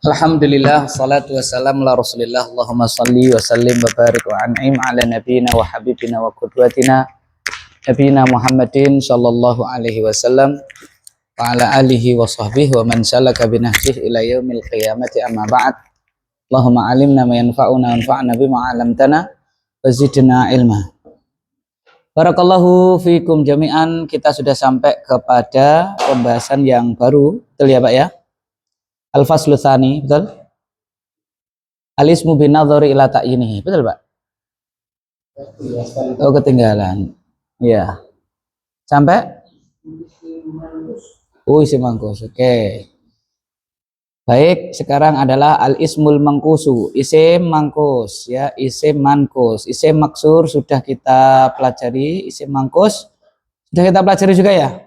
Alhamdulillah, salatu wassalamu ala rasulillah. Allahumma salli wa sallim wa barik wa an'im ala nabiyina wa habibina wa qudwatina nabiyina Muhammadin sallallahu alaihi wasallam wa ala alihi wa sahbihi wa man salaka binahjih ila yaumil qiyamati, amma ba'd. Allahumma alimna ma yanfa'una wanfa'na bima 'allamtana wa zidna ilma. Barakallahu fikum jami'an. Kita sudah sampai kepada pembahasan yang baru, betul ya Pak ya? Al-faslu tsani, betul? Al-ismu bin nadhari ila ta'yinihi, betul Pak? Oh, ketinggalan. Ya. Sampai? Oh, isim mangkus. Oke. Baik, sekarang adalah al-ismul mangkusu, isim mangkus ya, isim mankus. Isim maksur sudah kita pelajari, isim mangkus sudah kita pelajari juga ya?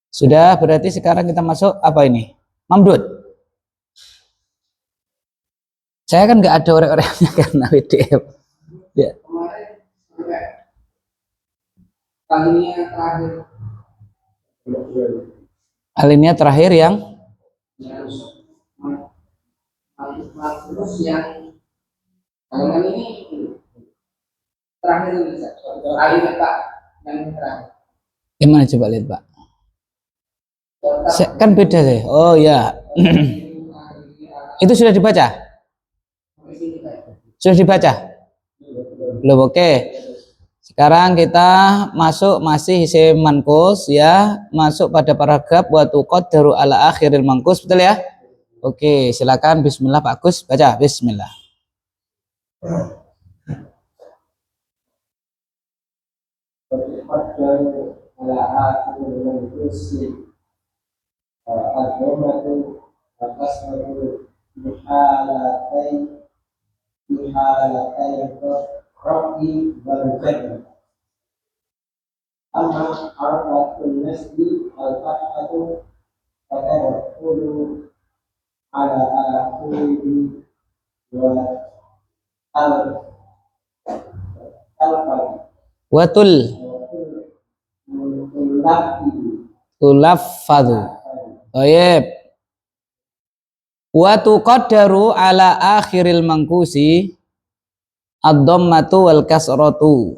Sudah, berarti sekarang kita masuk apa ini? Mamdud. Saya kan nggak ada orek-oreknya karena WDF. Ya. Alinea terakhir yang ini terakhir alinea Pak yang terakhir. Gimana coba lihat Pak? Kan beda deh. Oh ya. Itu sudah dibaca? Sudah dibaca? Belum. Oke. Sekarang kita masuk masih isim mankus ya, masuk pada paragraf wa tuqaddaru ala akhiril mankus, betul ya? Oke, silakan bismillah Pak Agus, baca bismillah. Ala akhiril mankus al-dhammatu al-kasratu bihalatai rafi wal jarri. Amma harakatul nasbi al-fathatu fatadkhulu ala akhirihi wa watul tulaffadhu. Baik. Wa tuqaddaru ala akhiril mangkusi ad-dhammatu wal kasratu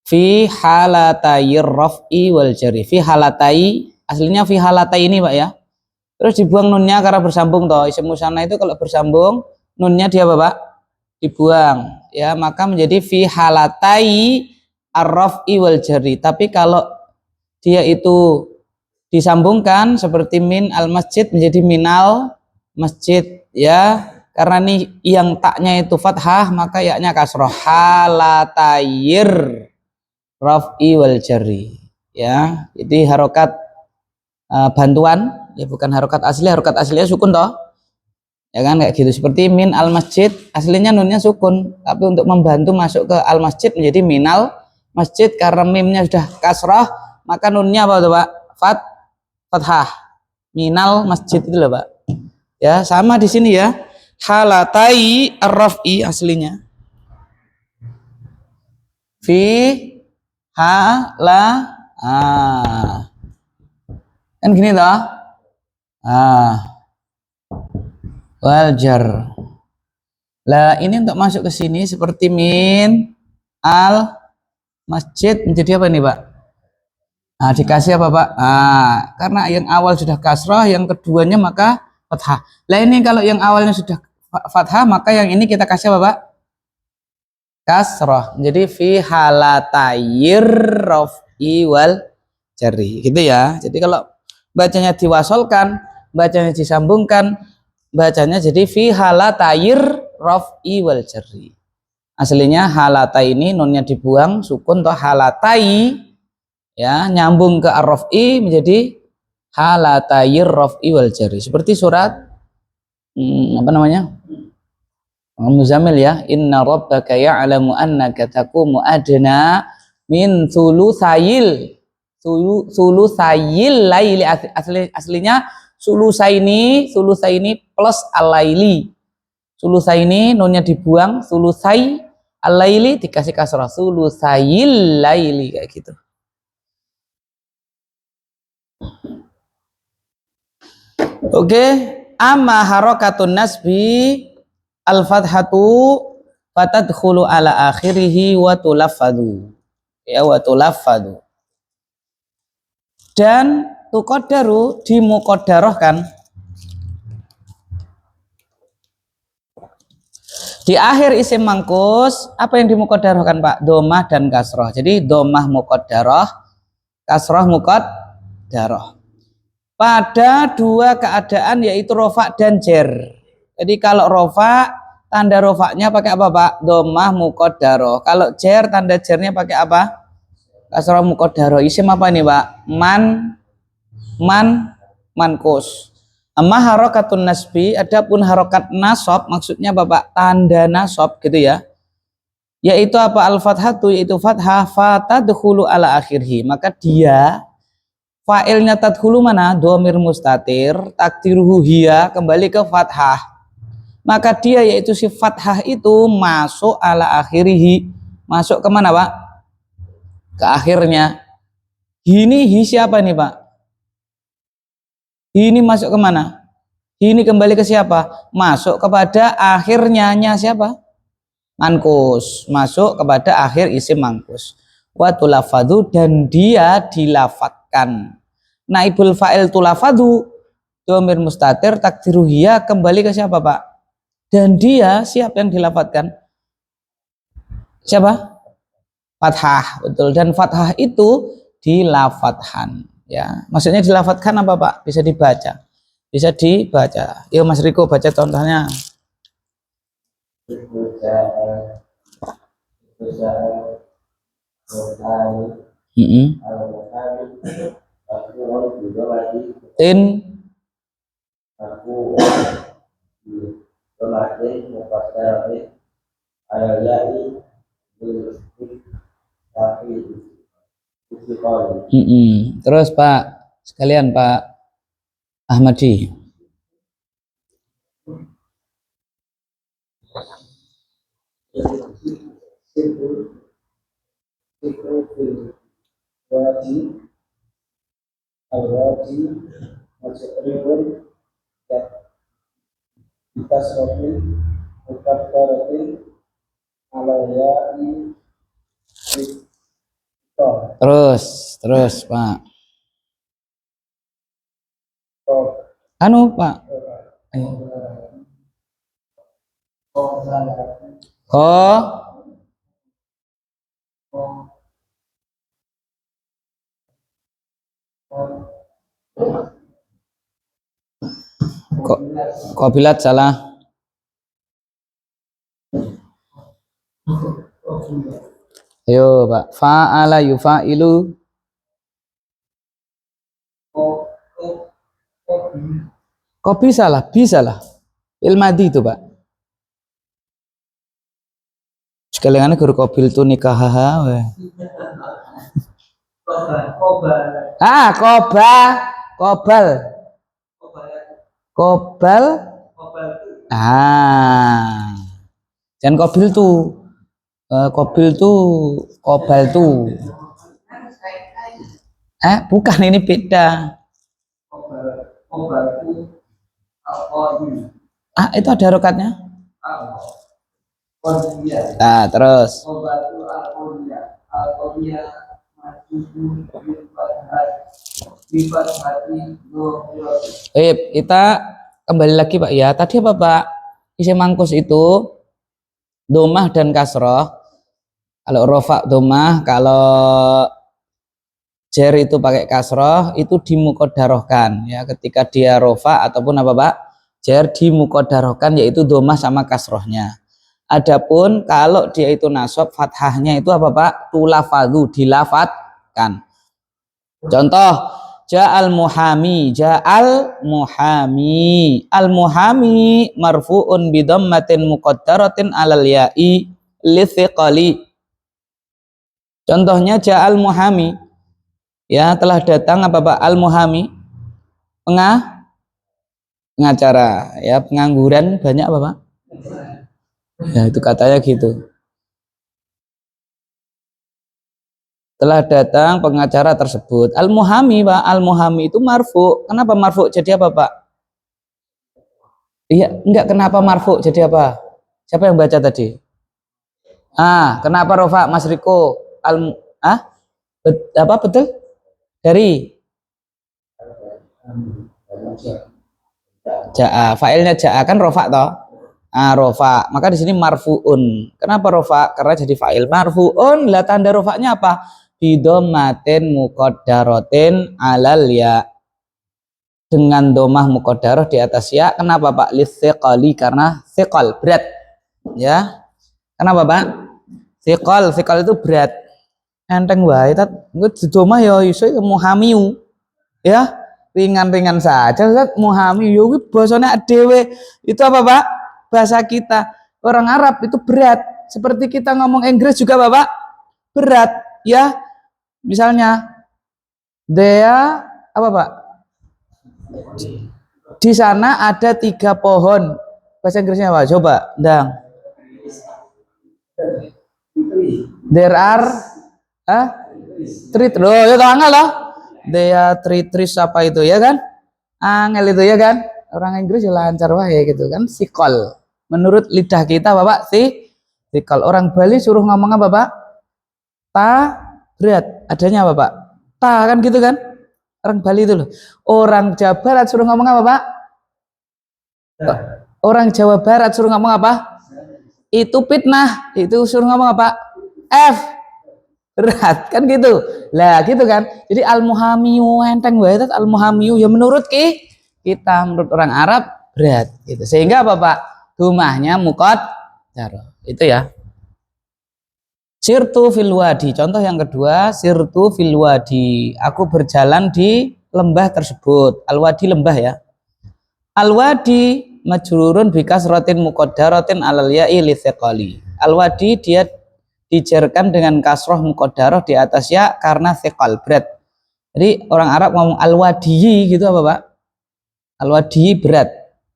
fi halatayir raf'i wal jarri. Fi halatai, aslinya fi halatai ini Pak ya. Terus dibuang nunnya karena bersambung toh. Isim musanna itu kalau bersambung nunnya dia apa Pak? Dibuang. Ya, maka menjadi fi halatai ar-raf'i wal jarri. Tapi kalau dia itu disambungkan seperti min al masjid menjadi minal masjid ya, karena nih yang taknya itu fathah maka yaknya kasroh. Halatayir raf'i wal jarri ya, jadi harokat bantuan ya, bukan harokat asli. Harokat aslinya sukun toh ya kan, kayak gitu. Seperti min al masjid aslinya nunnya sukun, tapi untuk membantu masuk ke al masjid menjadi minal masjid. Karena mimnya sudah kasroh maka nunnya apa tuh Pak? Fathah. Minal masjid itu loh Pak ya. Sama di sini ya, halatai ar-raf'i aslinya fi hala kan gini toh wal jar. Lah ini untuk masuk ke sini seperti min al masjid menjadi apa nih Pak? Nah, dikasih apa Pak? Karena yang awal sudah kasrah, yang keduanya maka fathah. Lah ini kalau yang awalnya sudah fathah maka yang ini kita kasih apa Pak? Kasrah. Jadi fi halatayir raf'i wal jarri gitu ya. Jadi kalau bacanya diwasolkan, bacanya disambungkan, bacanya jadi fi halatayir raf'i wal jarri. Aslinya halatai ini nunnya dibuang, sukun toh halatai ya, nyambung ke ar-raf'i menjadi halatayir raf'i wal jarri. Seperti surat apa namanya? Muzammil ya, inna rabbaka ya'lamu annaka taqumu adna min sulusayil laili. Aslinya sulusaini plus al-laili. Sulusaini nunnya dibuang, sulusai al-laili dikasih kasrah, sulusayil laili kayak gitu. Oke, amma harakatun nasbi al-fathatu fatadkhulu ala akhirih wa tulaffadu. Ya, wa tulaffadu. Dan tuqaddaru dimuqaddarahkan di akhir isim mangkus. Apa yang dimuqaddarahkan, Pak? Domah dan kasroh. Jadi domah muqaddarah, kasroh muqaddarah. Pada dua keadaan, yaitu rofa dan jer. Jadi kalau rofa, tanda rofaknya pakai apa, Pak? Domah muqaddarah. Kalau jer, tanda jernya pakai apa? Kasroh muqaddarah. Isim apa nih, Pak? Mankus. Amma harokatun nasbi, adapun harokat nasab, maksudnya Bapak tanda nasab gitu ya, yaitu apa? Al-fathatu, yaitu fathah, fatadkhulu ala akhirhi, maka dia fa'ilnya tadkhulu mana? Dhamir mustatir, takdiruhu hiya, kembali ke fathah, maka dia yaitu si fathah itu masuk ala akhirhi, masuk kemana, Pak? Ke akhirnya. Ini hi siapa nih, Pak? Ini masuk kemana? Ini kembali ke siapa? Masuk kepada akhirnya siapa? Mankus. Masuk kepada akhir isim mangkus. Wa tulafadu, dan dia dilafatkan. Naibul fa'il tulafadu, dhamir mustatir takdiruhiyah, kembali ke siapa, Pak? Dan dia siapa yang dilafatkan? Siapa? Fathah, betul. Dan fathah itu dilafatkan. Ya, maksudnya dilafatkan apa, Pak? Bisa dibaca. Bisa dibaca. Yuk Mas Riko baca contohnya. Tin terus Pak sekalian, Pak Ahmadi. Terus Pak. Anu Pak. Oh. Kok bilat salah. Ayo Pak. Fa'ala yufa'ilu. Kok bisa lah? Ilmadi itu, Pak. Sekalian guru kobil tuh nikah haha. Kobal. Jangan kobil tuh. Kobil tuh, kobal tuh. Bukan, ini beda. Itu ada harokatnya. Nah, terus. Kita kembali lagi, Pak ya. Tadi apa, Pak? Isim mangkus itu domah dan kasroh. Kalau rofa domah, kalau jer itu pakai kasroh, itu dimuqaddarahkan ya. Ketika dia rofa ataupun apa, Pak? Jer dimuqaddarahkan, yaitu domah sama kasrohnya. Adapun kalau dia itu nasab, fathahnya itu apa, Pak? Tulafadu, dilafatkan. Contoh, ja'al muhami. Al-muhami marfu'un bidhammatin muqaddaratin alal ya'i lithiqali. Contohnya ja'al muhami. Ya, telah datang apa, Pak? Al-muhami, pengacara ya. Pengangguran banyak apa, Pak? Ya, itu katanya gitu. Telah datang pengacara tersebut. Al-muhami, Pak. Al-muhami itu marfu. Kenapa marfu jadi apa, Pak? Iya, enggak, kenapa marfu jadi apa? Siapa yang baca tadi? Kenapa rofa, Mas Riko? Apa betul? Dari ja'a, fa'ilnya ja'a kan rofa toh. Rofa, maka di sini marfuun. Kenapa rofa? Karena jadi fa'il. Marfuun, lah tanda rofanya apa? Bidomatin muqaddaratin alal ya, dengan domah muqaddarah di atas ya. Kenapa, Pak? Litsiqali, karena thiqal, berat. Ya. Kenapa, Pak? Thiqal itu berat. Enteng wae tat domah ya iso muhamiu. Ya, ringan-ringan saja Ustaz. Muhamiu kuwi basane dhewe. Itu apa, Pak? Bahasa kita. Orang Arab itu berat. Seperti kita ngomong Inggris juga, Bapak. Berat, ya. Misalnya dia apa, Pak? Di sana ada 3 pohon. Bahasa Inggrisnya apa? Coba, Dang. There are three. Loh, ya angel loh. There are three trees, apa itu ya kan? Angel itu ya kan? Orang Inggris ya lancar wae gitu kan. Sikol. Menurut lidah kita, Bapak, sikol. Orang Bali suruh ngomong apa, Pak? Ta, berat. Adanya apa, Pak? Ta, kan gitu kan? Orang Bali itu loh. Orang Jawa Barat suruh ngomong apa, Pak? Orang Jawa Barat suruh ngomong apa? Itu fitnah. Itu suruh ngomong apa? F, berat, kan gitu. Lah gitu kan. Jadi al-muhamiyu enteng wae, al-muhamiyu ya menurut kita, menurut orang Arab berat gitu. Sehingga apa, Pak? Domahnya muqaddar. Itu ya. Sirtu fil wadi. Contoh yang kedua, sirtu fil wadi. Aku berjalan di lembah tersebut. Al-wadi lembah ya. Al-wadi majrurun bikasratin muqaddaratin alal ya'i litsiqali. Al-wadi dia dijarkan dengan kasroh muqaddarah di atas ya karena thiqal, berat. Jadi orang Arab ngomong al-wadi gitu apa, Pak? Al-wadi berat.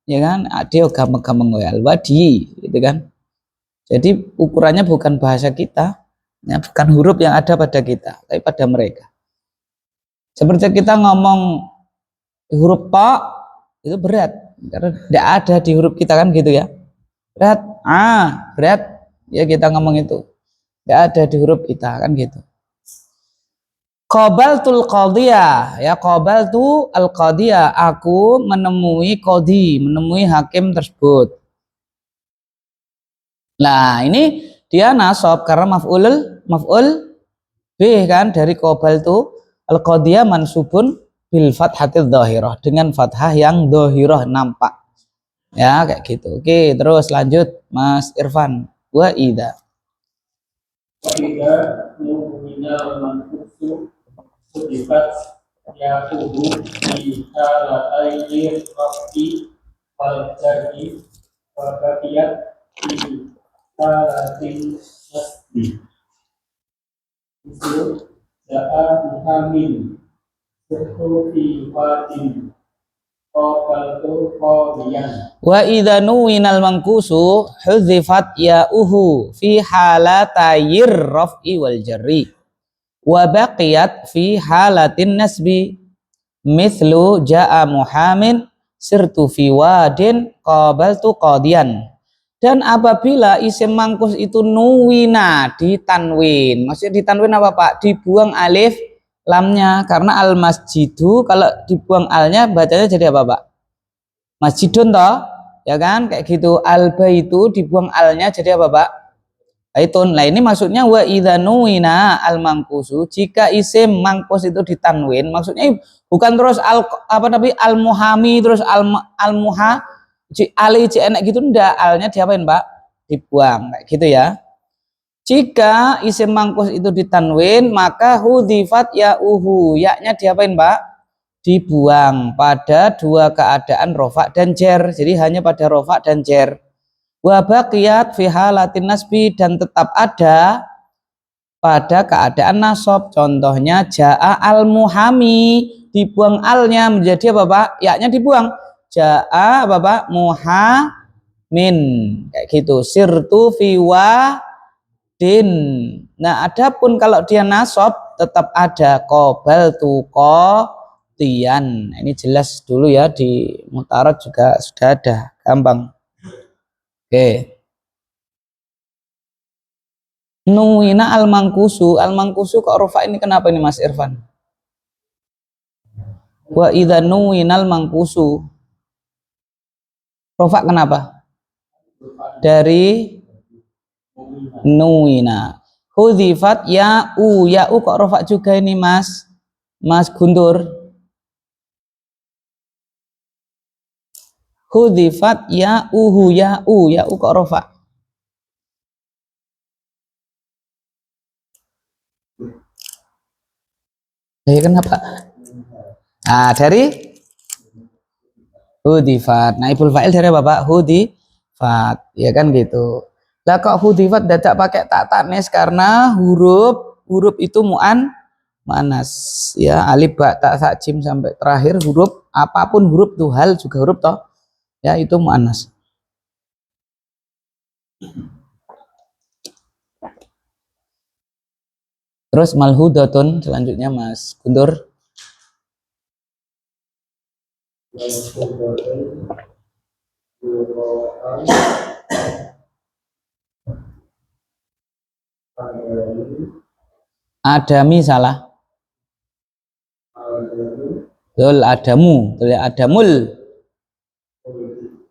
Ya kan? Dia gampang-gampang ya al-wadi gitu kan. Jadi ukurannya bukan bahasa kita, ya, bukan huruf yang ada pada kita, tapi pada mereka. Seperti kita ngomong huruf ta itu berat, karena tidak ada di huruf kita kan gitu ya. Berat, berat. Ya kita ngomong itu, tidak ada di huruf kita kan gitu. Qabaltul qadiyah, ya qabaltu al qadiyah, aku menemui qadi, menemui hakim tersebut. Nah, ini dia nasab karena maf'ul bih kan, dari qabaltu al qadiyah mansubun bil fathatil dhahirah, dengan fathah yang dhahirah nampak. Ya, kayak gitu. Oke, terus lanjut Mas Irfan. Wa idza mu'minal manfusu sifat yaqubu fi halatayni rafi wal jarri wa baqiyat fi halatin nasbi. Itu ja'a muhammin sirtu fi wadin qabaltu qadiyan. Wa idza nuwinal mangkusu hudzifat ya'uhu fi halatayir raf'i wal jarri wa baqiyat fi halatin nasbi mithlu ja'a muhamin sirtu fi wadin qabaltu qadiyan. Dan apabila isim mangkus itu nuwina, ditanwin, maksudnya ditanwin apa, Pak? Dibuang alif lamnya, karena al masjidu kalau dibuang alnya bacanya jadi apa, Pak? Masjidun toh, ya kan, kayak gitu. Al baitu dibuang alnya jadi apa, Pak? Baitun. Nah ini maksudnya wa idza nuwina al mangkusu, jika isim mangkus itu ditanwin, maksudnya bukan terus al muhami terus al muha ali enak gitu, ndak, alnya diapain, Pak? Dibuang, kayak gitu ya. Jika isim mangkus itu ditanwin, maka hudzifat ya'uhu, yaknya diapain, Pak? Dibuang pada dua keadaan rofa dan jer. Jadi hanya pada rofa dan jer. Wa baqiyat fi halatin nasbi, dan tetap ada pada keadaan nasab. Contohnya ja'a al muhami, dibuang alnya menjadi apa, Pak? Yaknya dibuang. Ja'a Bapak muhamin, kayak gitu. Sirtu fi wadin. Nah, adapun kalau dia nasab tetap ada qabal tu qatiyan. Ini jelas dulu ya, di mutarat juga sudah ada, gampang. Oke. Nuwina al mangkusu kok rofa ini kenapa ini Mas Irfan? Wa idza nuwinal mangkusu. Rofa kenapa? Dari nuwina. Hudzifat ya u kok rofa juga ini Mas Guntur. Hudzifat ya u kok rofa. Ya kenapa? Ah, dari hudifat. Naibul fa'il dari Bapak hudifat, ya kan gitu. Lah kok hudifat dadak pakai tak tanis karena huruf itu muannas ya, alif ba ta sa jim sampai terakhir huruf, apapun huruf tuh, hal juga huruf toh. Ya itu muannas. Terus malhudatun selanjutnya Mas Guntur. Adami salah. Betul, adamu, betul ya, adamul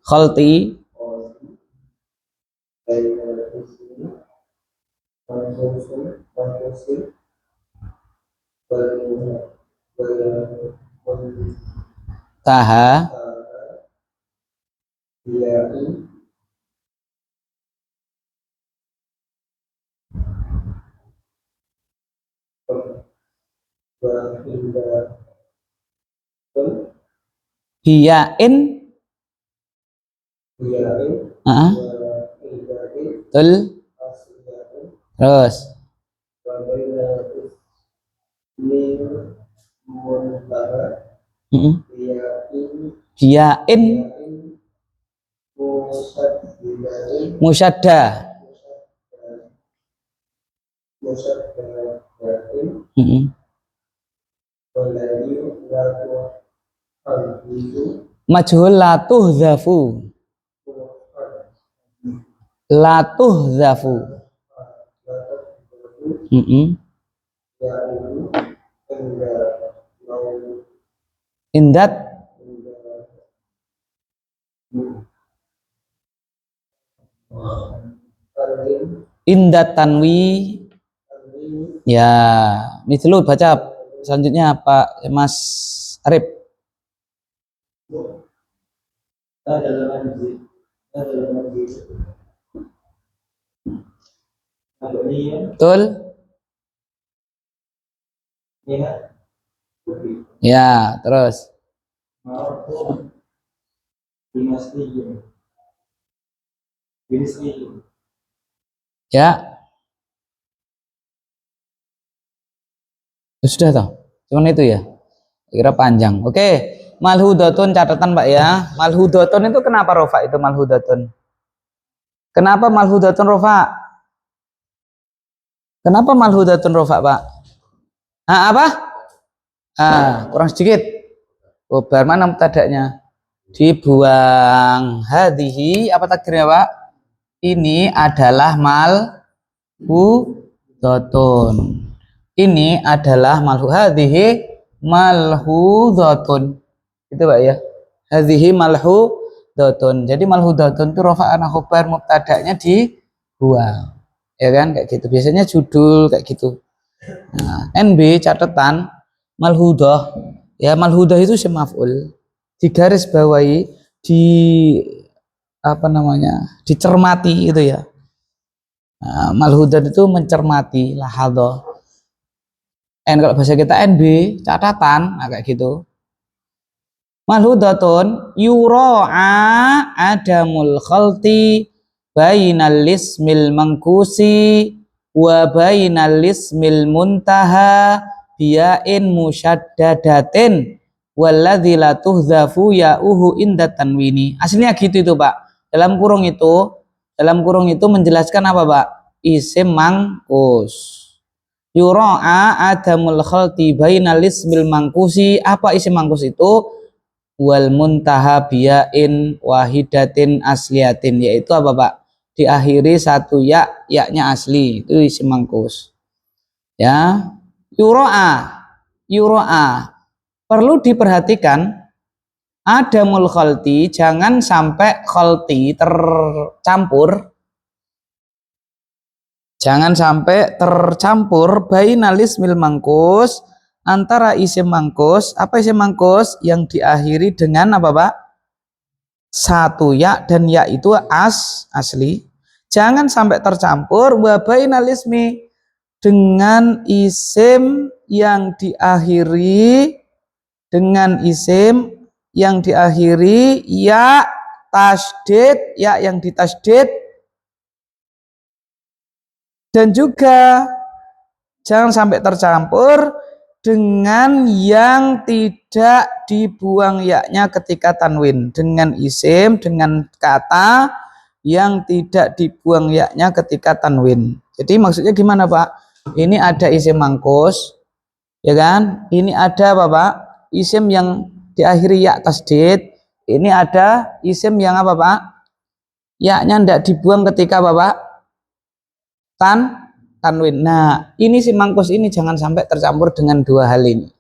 khalti. Taha hiyain betul. Terus hiyain musyadda. Majhul latuhzafu. Latuhzafu. Indat indat tanwi. Ya, mislu baca selanjutnya Pak Mas Arif. Betul? Ya, terus. Ya. Sudah toh. Cuman itu ya. Kira panjang. Oke. Malhudatun catatan Pak ya. Malhudatun itu kenapa rofa itu malhudatun? Kenapa malhudatun rofa? Kenapa malhudatun rofa Pak? Ah, apa? Ah, kurang sedikit. Oh, bar mana mubtada'nya? Dibuang. Hadhihi apa takdirnya Pak? Ini adalah malhudatun. Ini adalah hadhihi malhudatun. Itu Pak ya. Hadhihi malhudatun. Jadi malhudatun itu rafa'an khabar mubtada'nya dibuang. Ya kan kayak gitu. Biasanya judul kayak gitu. Nah, NB catatan malhudah. Ya malhudah itu semaf'ul. Di garis bawahi, di apa namanya? Dicermati itu ya. Nah, malhudah itu mencermati, lahadhah. Kalau bahasa kita NB catatan, nah kayak gitu. Malhudatun yura'a adamul khalti bainal ismil mangkusi wa bainal ismil muntaha biyain musyaddadatin walladzi la tuhzafu ya'uhu inda tanwini. Aslinya gitu itu Pak. Dalam kurung itu menjelaskan apa Pak? Isim mangkus. Yura'a adamul khalti bainal ismil mangkusi. Apa isim mangkus itu? Wal muntaha biyain wahidatin asliyatin, yaitu apa Pak? Diakhiri satu ya, yaknya asli, itu isim mangkus. Ya, yuro'a perlu diperhatikan adamul khalti, jangan sampai khalti tercampur, jangan sampai tercampur bainal ismil mangkus, antara isim mangkus. Apa isim mangkus? Yang diakhiri dengan apa Pak? Satu ya, dan ya itu asli. Jangan sampai tercampur wa bainal ismi, dengan isim yang diakhiri ya tasdid, ya yang ditasdid, dan juga jangan sampai tercampur dengan yang tidak dibuang yaknya ketika tanwin, dengan isim, dengan kata yang tidak dibuang yaknya ketika tanwin. Jadi maksudnya gimana Pak? Ini ada isim mangkus, ya kan? Ini ada apa Pak? Isim yang diakhiri ya tasdid. Ini ada isim yang apa Pak? Yaknya tidak dibuang ketika apa Pak? Tanwin. Nah, ini isim mangkus ini jangan sampai tercampur dengan dua hal ini.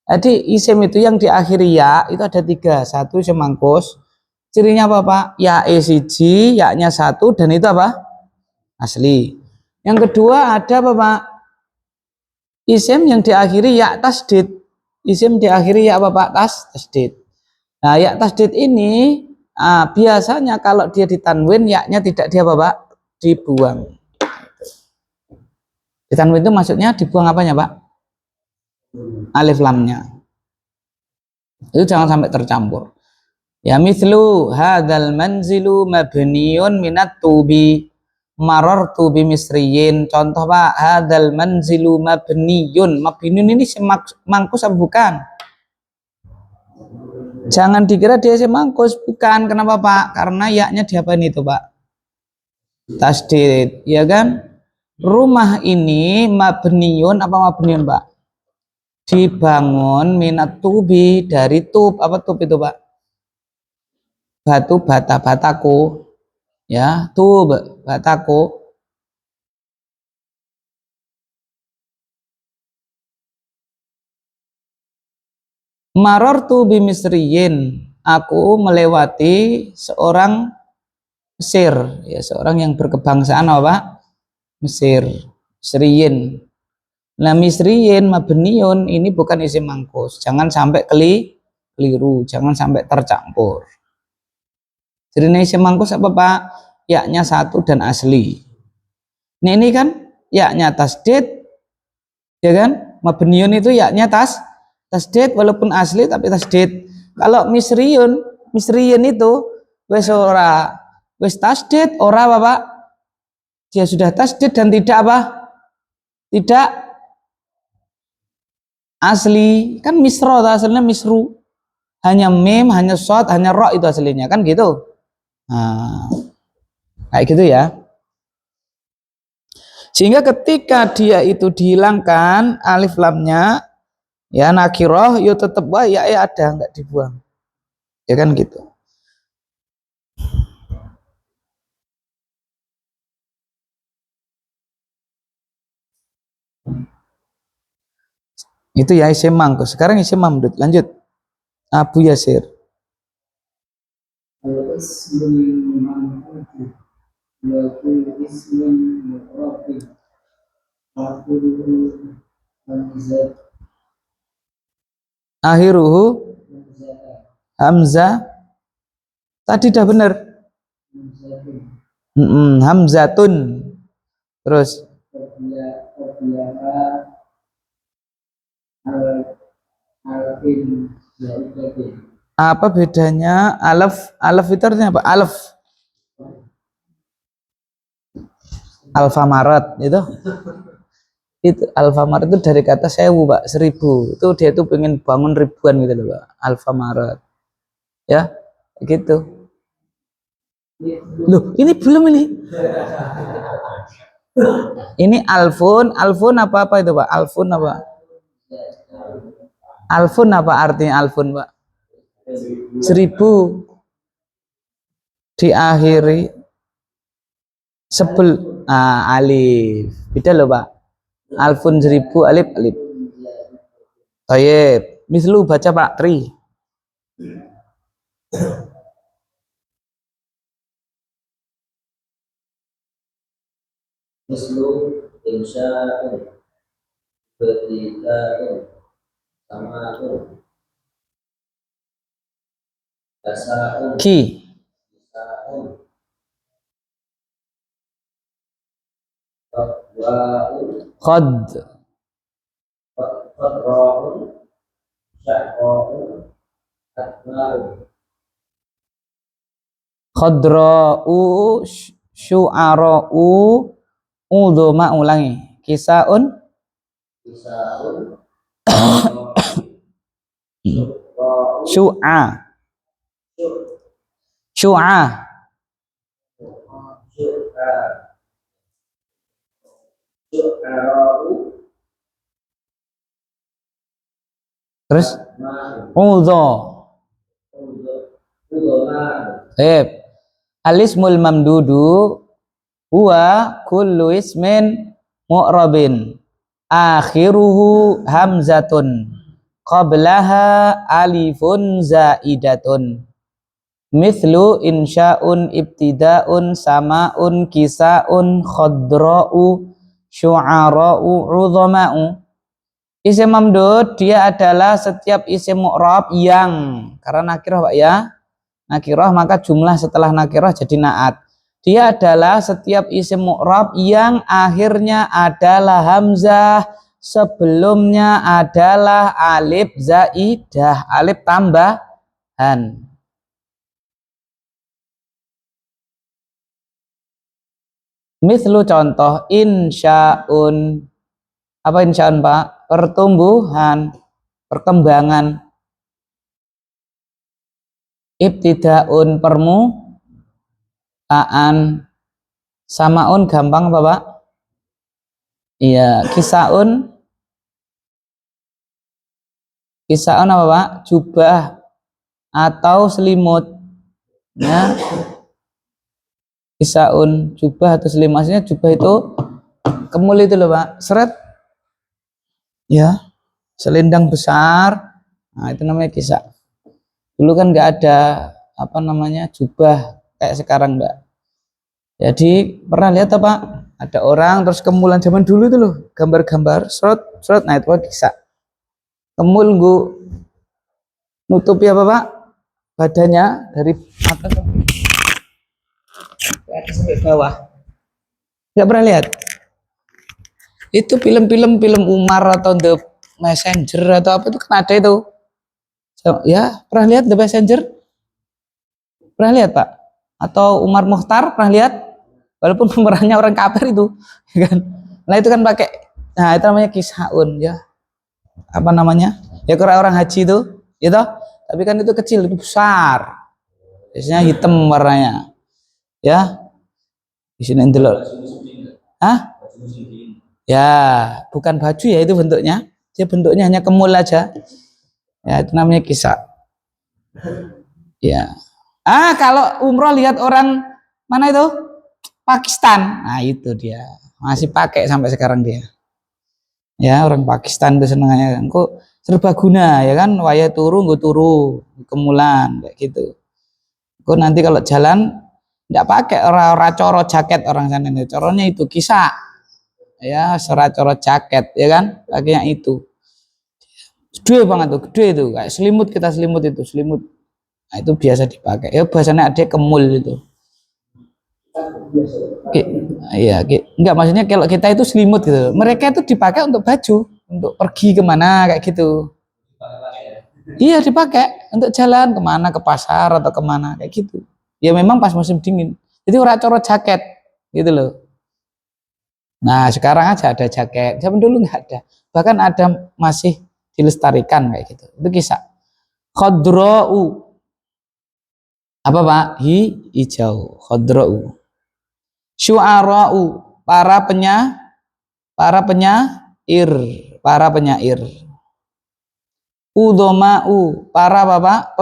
Jadi isim itu yang diakhiri ya itu ada tiga. Satu isim mangkus, cirinya apa Pak? Ya siji, yaknya satu, dan itu apa? Asli. Yang kedua ada apa Pak? Isim yang diakhiri ya tasdid. Isim diakhiri ya apa Pak? Tasdid. Nah, ya tasdid ini biasanya kalau dia ditanwin yaknya tidak dia apa Pak? Dibuang. Ditanwin itu maksudnya dibuang apanya Pak? Alif lamnya. Itu jangan sampai tercampur. Ya mislu hadzal manzilu mabniun minat tubi marartu bi misriyin. Contoh Pak, hadzal manzilu mabniun. Mabniun ini mangkus apa bukan? Jangan dikira dia mangkus, bukan. Kenapa Pak? Karena yaknya diapain itu Pak? Tasdid, ya kan? Rumah ini mabniun apa mabniun Pak? Dibangun minat tubi, dari tub. Apa tub itu Pak? Batu bata, bataku, ya, tub bataku. Marartu bi misriyin, aku melewati seorang Mesir, ya, seorang yang berkebangsaan apa? Mesir, Misriyin. Nah, misriyin mabniun ini bukan isim mangkus. Jangan sampai keliru, jangan sampai tercampur. Jadi isim mangkus apa Pak? Yaknya satu dan asli. Ini kan yaknya tasdid, ya kan? Mabniun itu yaknya tasdid walaupun asli tapi tasdid. Kalau misriyin itu wes ora wes tasdid, ora apa Pak? Dia sudah tasdid dan tidak apa? Tidak asli. Kan misro, aslinya misru. Hanya mim, hanya shod, hanya ro itu aslinya, kan gitu. Nah, kayak gitu ya. Sehingga ketika dia itu dihilangkan alif lamnya, ya nakiroh, yo tetap ya ada, nggak dibuang. Ya kan gitu. Itu ya isim mangkus. Sekarang isim mamdud. Lanjut. Abu Yasir. Akhiruhu hamzah. Tadi dah benar. Hamzatun. Terus apa bedanya alaf itu artinya apa? Alfamaret itu Alfamaret itu dari kata 1000 Pak, 1000. Itu dia tuh pengen bangun ribuan gitu loh Pak. Alfamaret, ya gitu. Loh, ini belum ini. Ini alfun, alfun apa itu Pak? Alfun apa? Alfun apa artinya alfun Pak? 1000 diakhiri alif. Beda loh Pak. Alfun 1000 alif alif. Baik, mislu baca Pak Tri. Mislu insya'un bertida'un sama'un basa'un Ki bisa'un qadwa'un khod qadra'un sya'ra'un atba'un khodra'u syu'ara'u udhoma ulangi. Kisaun bisa'un syu'ra'un syu'a syu'a syu'ara'u terus ma'un udho. udhoma'un Alismul mamdudu huwa kullu ismin mu'rabin akhiruhu hamzatun qablaha alifun zaidatun mithlu insya'un ibtida'un sama'un kisa'un khadra'u syu'ara'u udhama'u. Isim mamdud dia adalah setiap isim mu'rab yang karena nakirah Pak ya, nakirah maka jumlah setelah nakirah jadi naat. Dia adalah setiap isim mu'rab yang akhirnya adalah hamzah, sebelumnya adalah alif zaidah, alif tambahan. Mislu contoh insya'un. Apa insya'un Pak? Pertumbuhan, perkembangan. Ibtida'un permulaan. Samaun gampang apa Pak? Iya, kisaun apa Pak? Jubah atau selimut. Ya. Kisaun jubah atau selimut. Maksudnya jubah itu kemul itu loh Pak. Seret. Ya. Selendang besar. Nah, itu namanya kisa. Dulu kan nggak ada apa namanya jubah kayak sekarang enggak. Jadi pernah lihat apa? Ada orang terus kemulan zaman dulu itu loh, gambar-gambar, serot, nah itu kisah. Kemul gua nutupi apa Pak? Badannya dari atas sampai bawah. Nggak pernah lihat? Itu film Umar atau The Messenger atau apa itu kan ada itu. Ya, pernah lihat The Messenger? Pernah lihat Pak? Atau Umar Mukhtar pernah lihat? Walaupun pemerannya orang kafir itu, ya kan? Nah itu kan pakai, nah itu namanya kisaun ya. Apa namanya? Ya kalau orang haji itu, gitu. Tapi kan itu kecil, itu besar. Biasanya hitam warnanya, ya. Di sini dulu. Hah? Ya, bukan baju ya itu bentuknya. Dia bentuknya hanya kemul aja. Ya itu namanya kisah. Ya. Kalau umroh lihat orang mana itu? Pakistan, nah itu dia masih pakai sampai sekarang dia. Ya orang Pakistan itu senangnya, kok serbaguna ya kan, waya turu, gue turu, kemulan kayak gitu. Kok nanti kalau jalan nggak pakai orang coro jaket orang sana itu, coronya itu kisah, ya coro jaket ya kan, pakainya itu. Gede banget tuh, gede itu kayak selimut kita selimut itu selimut, nah, itu biasa dipakai. Ya bahasanya ada kemul itu. Iya, enggak maksudnya kalau kita itu selimut gitu. Mereka itu dipakai untuk baju, untuk pergi kemana kayak gitu. Iya dipakai untuk jalan kemana, ke pasar atau kemana kayak gitu. Ya memang pas musim dingin. Jadi orang coro jaket gitu loh. Nah sekarang aja ada jaket, zaman dulu nggak ada. Bahkan ada masih dilestarikan kayak gitu. Itu kisah. Khodro'u. Apa Pak? Hijau. Khodro'u. Syu'ara'u para penyair, para penyair. Udhama'u, para bapak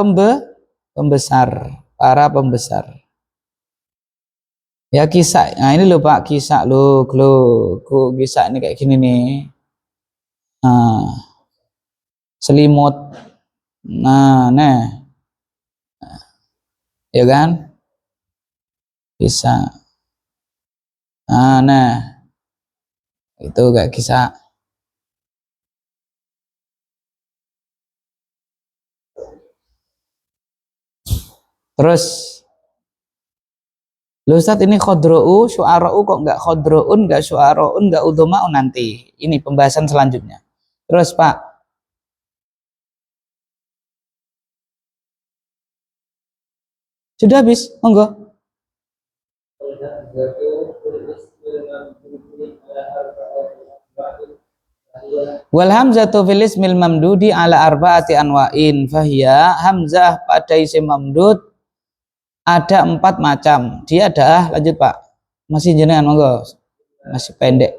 pembesar, para pembesar. Ya kisah. Nah ini loh Pak, kisah loh, kisah ini kayak gini nih. Nah, selimut. Nah, ya kan? Kisah. Nah, itu kayak kisah. Terus, loh Ustaz ini khodro'u, syu'ara'u kok nggak khodro'un, nggak syu'ara'un, nggak udhama'un nanti. Ini pembahasan selanjutnya. Terus Pak. Sudah habis, monggo. Wal hamzatu fil ismil mamdudi ala arba'ati anwa'in fahiya, hamzah pada isim mamdud ada 4 macam. Dia ada, lanjut Pak. Masih jenengan monggo. Masih pendek.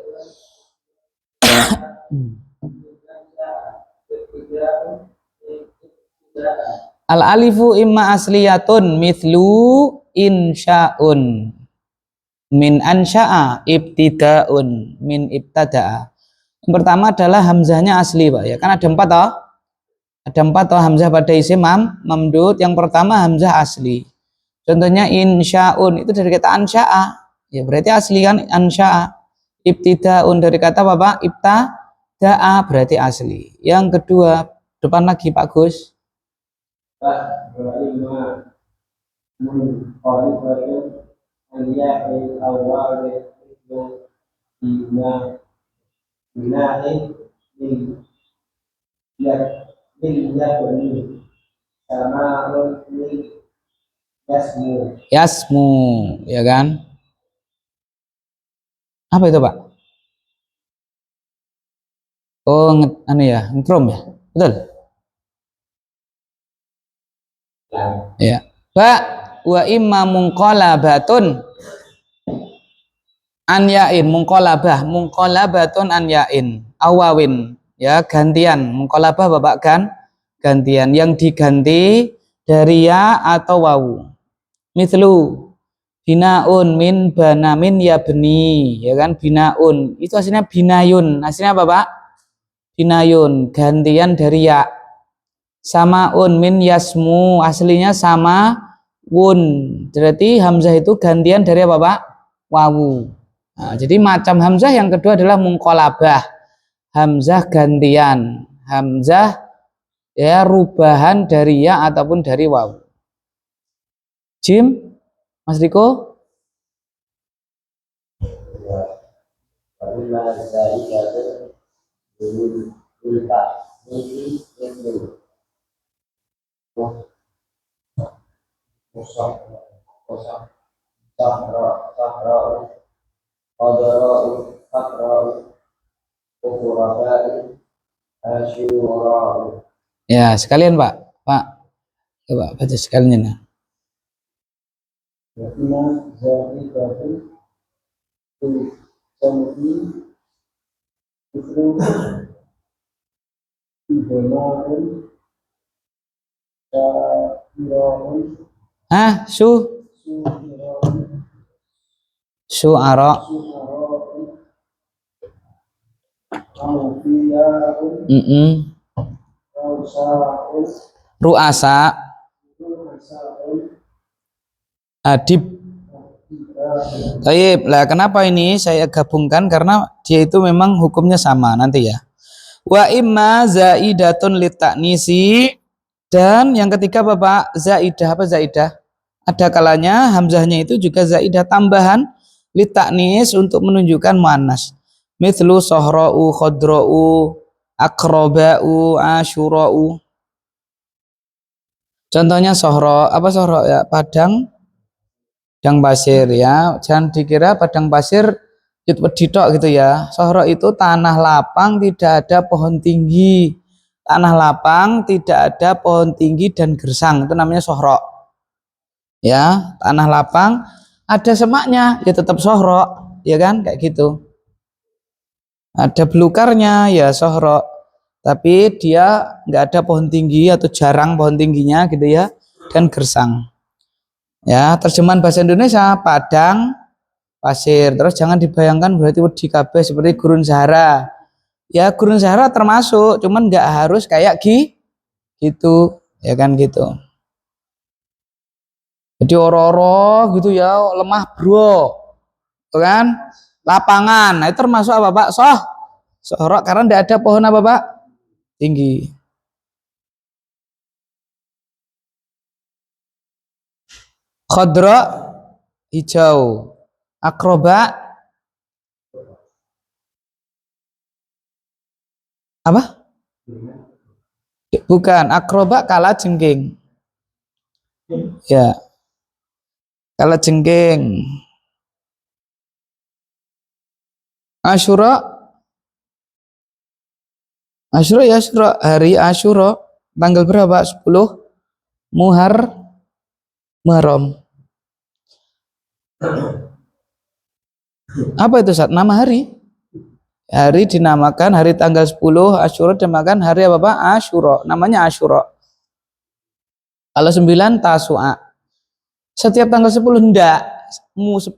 Al alifu imma asliyatun mithlu insya'un min ansya'a ibtida'un min ibtada'a. Yang pertama adalah hamzahnya asli Pak ya. Kan ada 4 toh? Ada 4 toh hamzah pada isim mamdud. Yang pertama hamzah asli. Contohnya insya'un itu dari kata ansya'a. Ya berarti asli kan ansya'a. Ibtida'un dari kata apa Pak? Ibtada'a berarti asli. Yang kedua, depan lagi Pak Gus. Yasmu, ya kan? Apa itu Pak? Oh, anu ya, ngtrom ya, betul? Ya, Pak. Wa imma munqalabatun an ya'in, munqalabatun an ya'in, awawin, ya gantian. Munqalabah Bapak kan gantian, yang diganti dari ya atau wawu. Mislu binaun min banamin yabni, ya kan? Binaun itu aslinya binayun, aslinya apa Pak? Binayun, gantian dari ya. Samaun min yasmu, aslinya sama wun, berarti hamzah itu gantian dari apa Pak? Wawu. Nah, jadi macam hamzah yang kedua adalah munqalabah, hamzah gantian, hamzah ya rubahan dari ya ataupun dari wawu. Jim, Mas Riko? Ya, sekalian Pak. Pak, coba baca sekalian ya. Syu'ara. Ru'asa. Adib. Baik, lah kenapa ini saya gabungkan, karena dia itu memang hukumnya sama nanti ya. Wa imma zaidatun litaknisi, dan yang ketiga Bapak zaidah. Apa zaidah? Ada kalanya hamzahnya itu juga zaidah tambahan litaknis untuk menunjukkan muannas. Mithlu sohra'u, khodra'u, akroba'u, asyura'u. Contohnya sohro, apa sohro ya? Padang pasir ya. Jangan dikira padang pasir ditok gitu ya. Sohro itu tanah lapang, tidak ada pohon tinggi. Tanah lapang tidak ada pohon tinggi dan gersang, itu namanya sohro. Ya, tanah lapang ada semaknya, ya tetap sohro. ya kan, kayak gitu. Ada belukarnya ya sohro, tapi dia nggak ada pohon tinggi atau jarang pohon tingginya gitu ya, dan gersang. Ya, terjemahan bahasa Indonesia padang pasir. Terus jangan dibayangkan berarti wedi kabeh seperti gurun Sahara. Ya gurun Sahara termasuk, cuman nggak harus kayak gitu, ya kan gitu. Jadi oro-oro gitu ya, lemah bro, kan? Lapangan, nah itu termasuk apa Pak? Sohrok karena tidak ada pohon apa Pak? Tinggi. Khodro hijau. Akroba apa? Bukan, akroba kala jengking. Ya, kala jengking. Asyura ya Asyura, hari Asyura tanggal berapa? 10 Muharram. Apa itu saat nama hari? Hari dinamakan hari tanggal 10 Asyura dinamakan hari apa Pak? Asyura. Namanya Asyura. Kalau 9 Tasu'a. Setiap tanggal 10 enggak. 10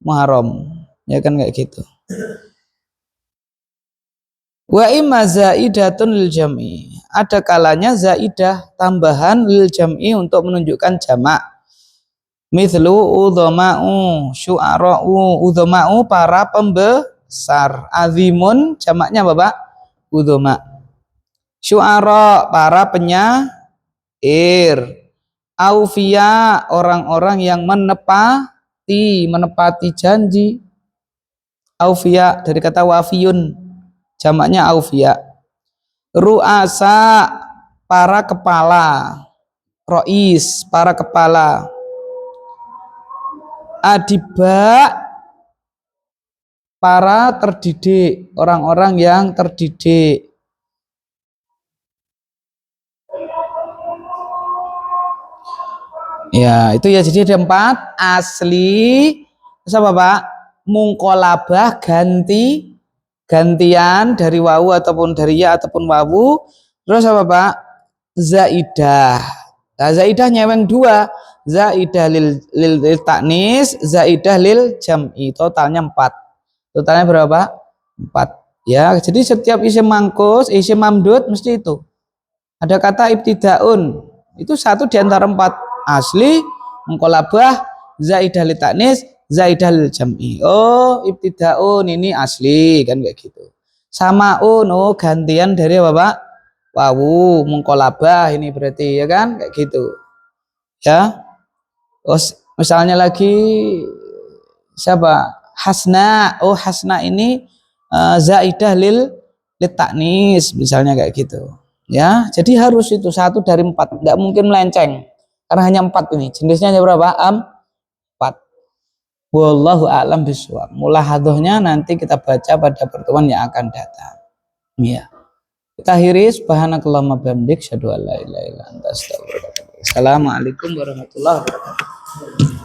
Muharram. Ya kan kayak gitu. Wa imma zaidatun lil jam'i. Ada kalanya zaidah tambahan lil jam'i untuk menunjukkan jamak. Mithlu udhama'u, syu'ara'u, udhama'u para pembesar. Azimun jamaknya Bapak udhama. Syu'ara para penyair. Aufiya orang-orang yang menepati janji. Aufiya dari kata wafiyun, jamaknya aufiya. Ru'asa para kepala. Rois para kepala. Adiba para terdidik, orang-orang yang terdidik. Ya, itu ya, jadi ada 4 asli, terus apa Pak? Mungkolabah gantian dari wawu ataupun dari ya ataupun wawu. Terus apa Pak? Zaidah. Nah, zaidah nyeweng 2. Zaidah lil taknis, zaidah lil jam'i. Totalnya 4. Totalnya berapa? 4. Ya, jadi setiap isim mangkus, isim mamdud mesti itu. Ada kata ibtidaun. Itu satu di antara 4. Asli, mungkolabah, zaidah lil taknis, zaidah lil jam'i. Oh, ibtidaun ini asli kan kayak gitu. Samaun, oh gantian dari apa Pak? Wawu, mungkolabah ini berarti ya kan kayak gitu. Ya. Oh, misalnya lagi siapa? Hasna. Oh, Hasna ini zaidah lil taknis misalnya kayak gitu. Ya, jadi harus itu 1 dari 4. Tidak mungkin melenceng. Karena hanya 4 ini. Jenisnya ada berapa? 4. Wallahu a'lam bishawab. Mulahadhahnya nanti kita baca pada pertemuan yang akan datang. Ya. Kita akhiri subhanakallahumma bihamdik syadu an la ilaha illa anta astaghfiruka wa atubu ilaik. Assalamualaikum warahmatullahi wabarakatuh.